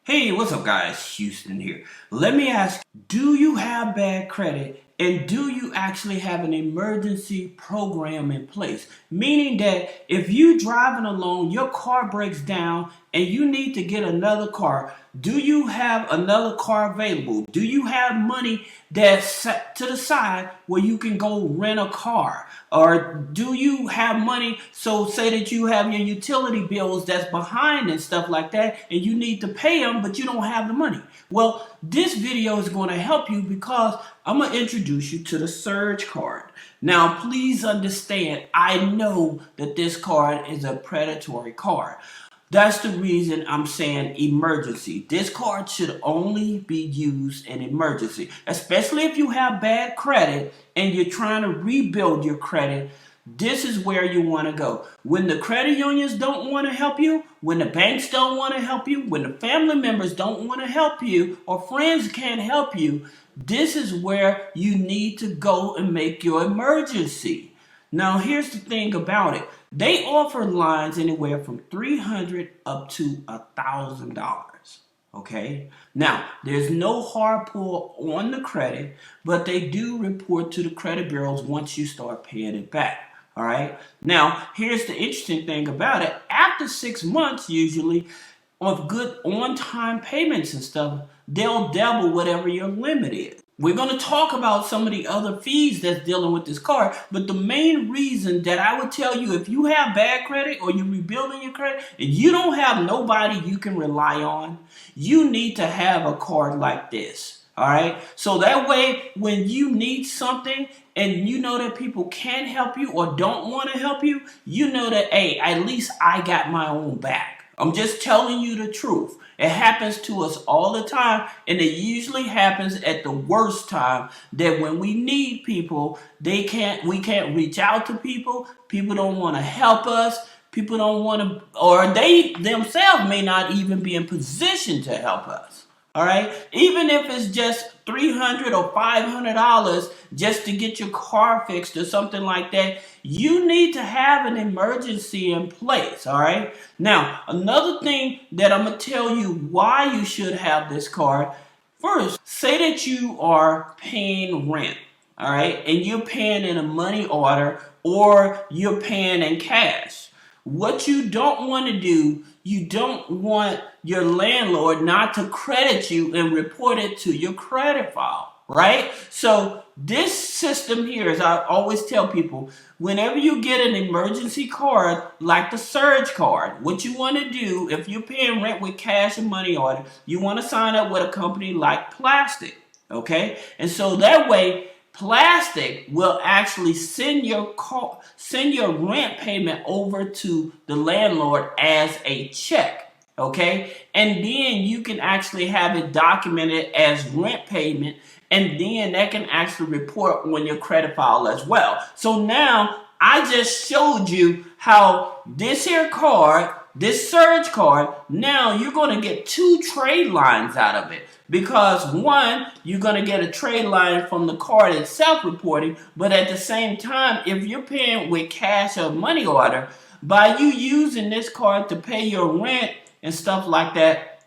Hey, what's up guys? Houston here. Let me ask, do you have bad credit and do you actually have an emergency program in place? Meaning that if you're driving alone, your car breaks down and you need to get another car, do you have another car available? Do you have money that's set to the side where you can go rent a car? Or do you have money, so say that you have your utility bills that's behind and stuff like that and you need to pay them but you don't have the money? Well, this video is going to help you because I'm going to introduce you to the Surge card. Now, please understand, I know that this card is a predatory card. That's the reason I'm saying emergency. This card should only be used in emergency, especially if you have bad credit and you're trying to rebuild your credit. This is where you want to go. When the credit unions don't want to help you, when the banks don't want to help you, when the family members don't want to help you, or friends can't help you, this is where you need to go and make your emergency. Now, here's the thing about it. They offer lines anywhere from $300 up to $1,000. Okay? Now, there's no hard pull on the credit, but they do report to the credit bureaus once you start paying it back. All right? Now, here's the interesting thing about it. After 6 months, usually, of good on-time payments and stuff, they'll double whatever your limit is. We're going to talk about some of the other fees that's dealing with this card, but the main reason that I would tell you, if you have bad credit or you're rebuilding your credit and you don't have nobody you can rely on, you need to have a card like this. All right? So that way, when you need something and you know that people can't help you or don't want to help you, you know that, hey, at least I got my own back. I'm just telling you the truth. It happens to us all the time, and it usually happens at the worst time, that when we need people, we can't reach out to people. People don't want to help us. People don't want to, or they themselves may not even be in position to help us. All right? Even if it's just $300 or $500 just to get your car fixed or something like that, you need to have an emergency in place. All right? Now, another thing that I'm going to tell you why you should have this card. First, say that you are paying rent. All right? And you're paying in a money order or you're paying in cash. What you don't want to do, you don't want your landlord not to credit you and report it to your credit file, right? So this system here, as I always tell people, whenever you get an emergency card like the Surge card, what you want to do, if you're paying rent with cash and money order, you want to sign up with a company like Plastic, okay? And so that way, Plastic will actually send your rent payment over to the landlord as a check, okay? And then you can actually have it documented as rent payment, and then that can actually report on your credit file as well. So now I just showed you how this here card, this Surge card, now you're going to get 2 trade lines out of it. Because one, you're going to get a trade line from the card itself reporting, but at the same time, if you're paying with cash or money order, by you using this card to pay your rent and stuff like that,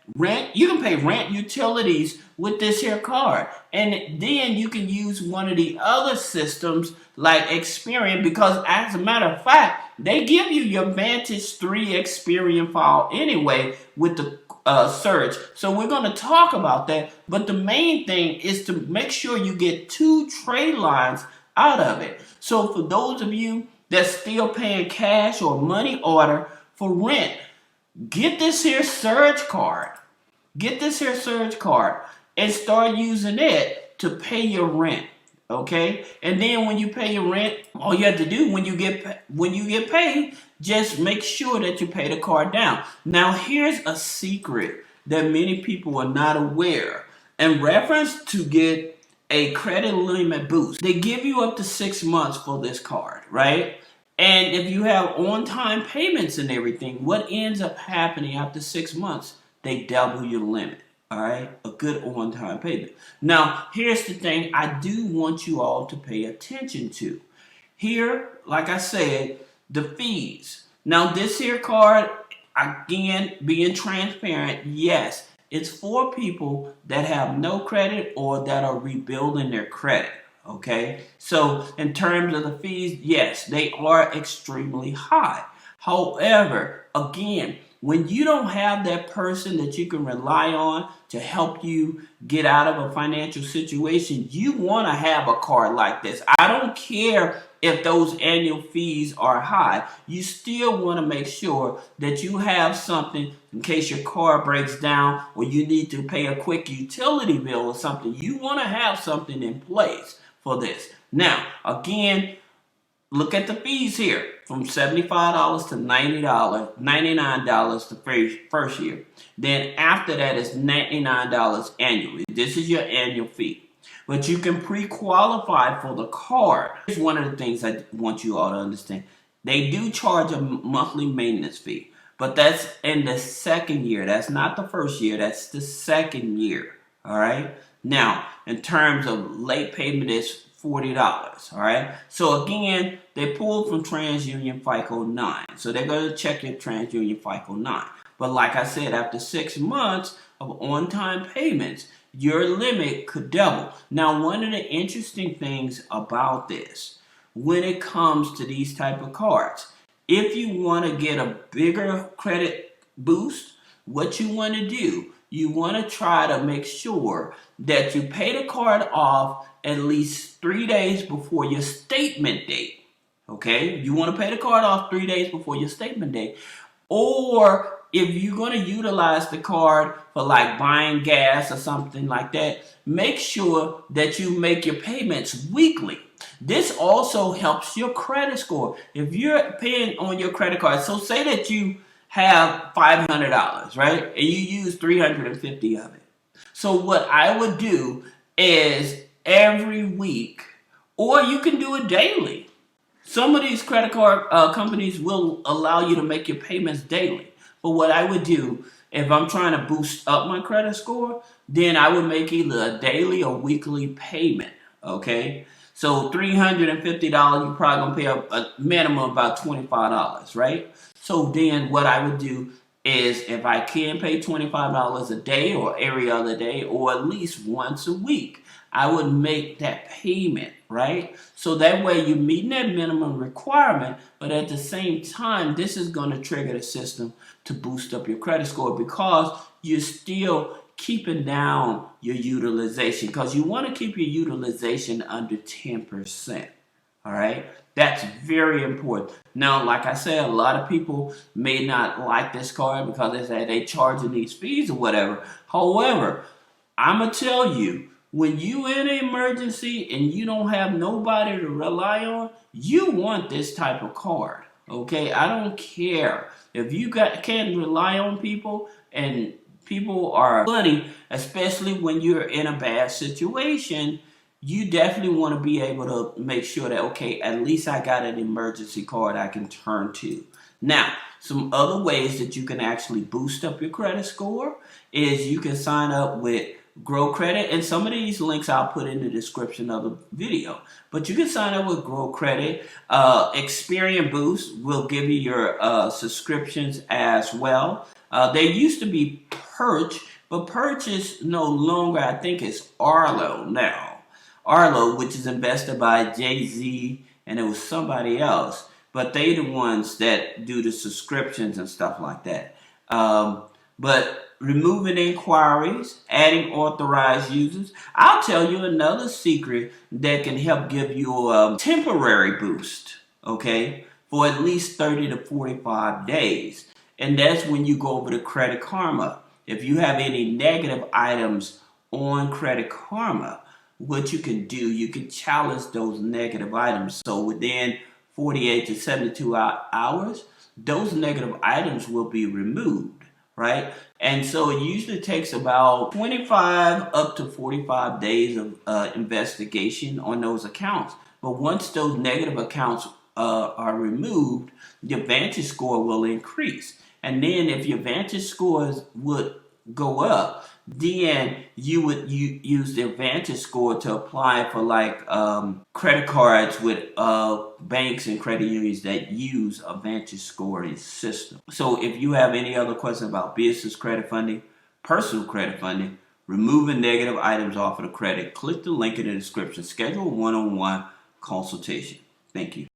you can pay rent, utilities with this here card. And then you can use one of the other systems like Experian, because as a matter of fact, they give you your Vantage 3 Experian file anyway with the Surge. So we're going to talk about that, but the main thing is to make sure you get 2 trade lines out of it. So for those of you that's still paying cash or money order for rent, get this here Surge card. Get this here Surge card and start using it to pay your rent. Okay? And then when you pay your rent, all you have to do when you get paid, just make sure that you pay the card down. Now, here's a secret that many people are not aware. In reference to get a credit limit boost, they give you up to 6 months for this card, right? And if you have on-time payments and everything, what ends up happening after 6 months? They double your limit. All right, a good on-time payment. Now, here's the thing I do want you all to pay attention to. Here, like I said, the fees. Now, this here card, again, being transparent, yes, It's for people that have no credit or that are rebuilding their credit. Okay, so in terms of the fees, yes, they are extremely high. However, again, when you don't have that person that you can rely on to help you get out of a financial situation, you want to have a card like this. I don't care if those annual fees are high. You still want to make sure that you have something in case your car breaks down or you need to pay a quick utility bill or something. You want to have something in place for this. Now, again, look at the fees here, from $75 to $90, $99 the first year. Then after that is $99 annually. This is your annual fee. But you can pre-qualify for the card. Here's one of the things I want you all to understand. They do charge a monthly maintenance fee, but that's in the second year. That's not the first year. That's the second year. All right. Now, in terms of late payment, it's $40. All right. So again, they pulled from TransUnion FICO 9. So they're going to check your TransUnion FICO 9. But like I said, after 6 months of on-time payments, your limit could double. Now, one of the interesting things about this, when it comes to these type of cards, if you want to get a bigger credit boost, what you want to do, you want to try to make sure that you pay the card off at least 3 days before your statement date. Okay? You want to pay the card off 3 days before your statement date. Or if you're going to utilize the card for like buying gas or something like that, make sure that you make your payments weekly. This also helps your credit score. If you're paying on your credit card, so say that you have $500, right? And you use $350 of it. So what I would do is every week, or you can do it daily. Some of these credit card companies will allow you to make your payments daily. But what I would do, if I'm trying to boost up my credit score, then I would make either a daily or weekly payment, okay? So $350, you're probably going to pay a minimum of about $25, right? So then what I would do is if I can pay $25 a day or every other day or at least once a week, I would make that payment, right? So that way you're meeting that minimum requirement, but at the same time, this is going to trigger the system to boost up your credit score because you're still keeping down your utilization because you want to keep your utilization under 10%, all right? That's very important. Now, like I said, a lot of people may not like this card because they say they charging these fees or whatever. However, I'm going to tell you, when you in an emergency and you don't have nobody to rely on, you want this type of card, okay? I don't care. If you can't rely on people and people are funny, especially when you're in a bad situation, you definitely want to be able to make sure that, okay, at least I got an emergency card I can turn to. Now, some other ways that you can actually boost up your credit score is you can sign up with Grow Credit, and some of these links I'll put in the description of the video. But you can sign up with Grow Credit. Experience Boost will give you your subscriptions as well. They used to be Perch, but Perch is no longer, I think it's Arlo now. Arlo, which is invested by Jay-Z, and it was somebody else. But they the ones that do the subscriptions and stuff like that. But removing inquiries, adding authorized users. I'll tell you another secret that can help give you a temporary boost, okay, for at least 30 to 45 days. And that's when you go over to Credit Karma. If you have any negative items on Credit Karma, what you can do, you can challenge those negative items. So within 48 to 72 hours, those negative items will be removed, right? And so it usually takes about 25 up to 45 days of investigation on those accounts. But once those negative accounts are removed, your Vantage score will increase. And then if your Vantage scores would go up, then you would use the Vantage score to apply for like credit cards with banks and credit unions that use a Vantage scoring system. So if you have any other questions about business credit funding, personal credit funding, removing negative items off of the credit. Click the link in the description. Schedule a one-on-one consultation. Thank you.